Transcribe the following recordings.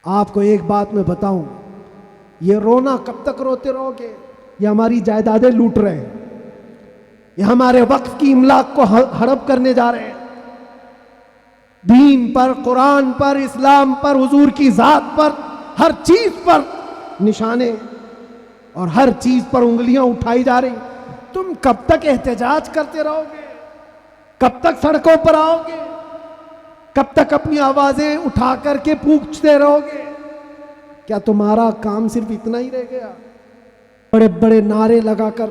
آپ کو ایک بات میں بتاؤں، یہ رونا کب تک روتے رہو گے؟ یہ ہماری جائیدادیں لوٹ رہے ہیں، یہ ہمارے وقت کی املاک کو ہڑپ کرنے جا رہے ہیں۔ دین پر، قرآن پر، اسلام پر، حضور کی ذات پر، ہر چیز پر نشانے اور ہر چیز پر انگلیاں اٹھائی جا رہی۔ تم کب تک احتجاج کرتے رہو گے؟ کب تک سڑکوں پر آؤ گے؟ کب تک اپنی آوازیں اٹھا کر کے پوچھتے رہو گے؟ کیا تمہارا کام صرف اتنا ہی رہ گیا؟ بڑے بڑے نعرے لگا کر،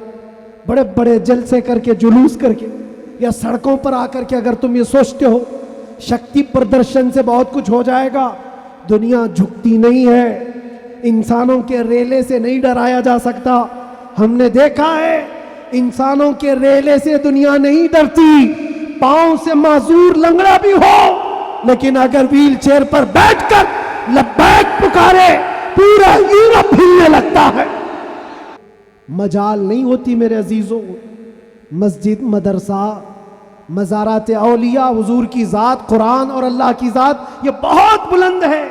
بڑے بڑے جلسے کر کے، جلوس کر کے، یا سڑکوں پر آ کر کے اگر تم یہ سوچتے ہو شکتی پردرشن سے بہت کچھ ہو جائے گا، دنیا جھکتی نہیں ہے۔ انسانوں کے ریلے سے نہیں ڈرایا جا سکتا۔ ہم نے دیکھا ہے انسانوں کے ریلے سے دنیا نہیں ڈرتی۔ پاؤں سے معذور لنگڑا بھی ہو، لیکن اگر ویل چیئر پر بیٹھ کر لبیک پکارے پورا یورپ ہلنے لگتا ہے۔ مجال نہیں ہوتی میرے عزیزوں، مسجد، مدرسہ، مزارات اولیاء، حضور کی ذات، قرآن اور اللہ کی ذات یہ بہت بلند ہے۔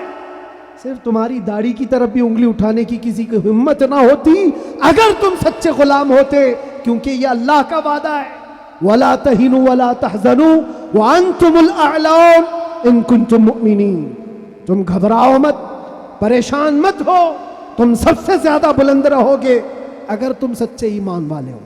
صرف تمہاری داڑھی کی طرف بھی انگلی اٹھانے کی کسی کی ہمت نہ ہوتی اگر تم سچے غلام ہوتے، کیونکہ یہ اللہ کا وعدہ ہے، وَلَا تَهِنُوا وَلَا تَحْزَنُوا وَأَنْتُمُ الْأَعْلَوْنَ إِن كُنتُم مُؤْمِنِينَ۔ تم گھبراؤ مت، پریشان مت ہو، تم سب سے زیادہ بلند رہو گے اگر تم سچے ایمان والے ہو۔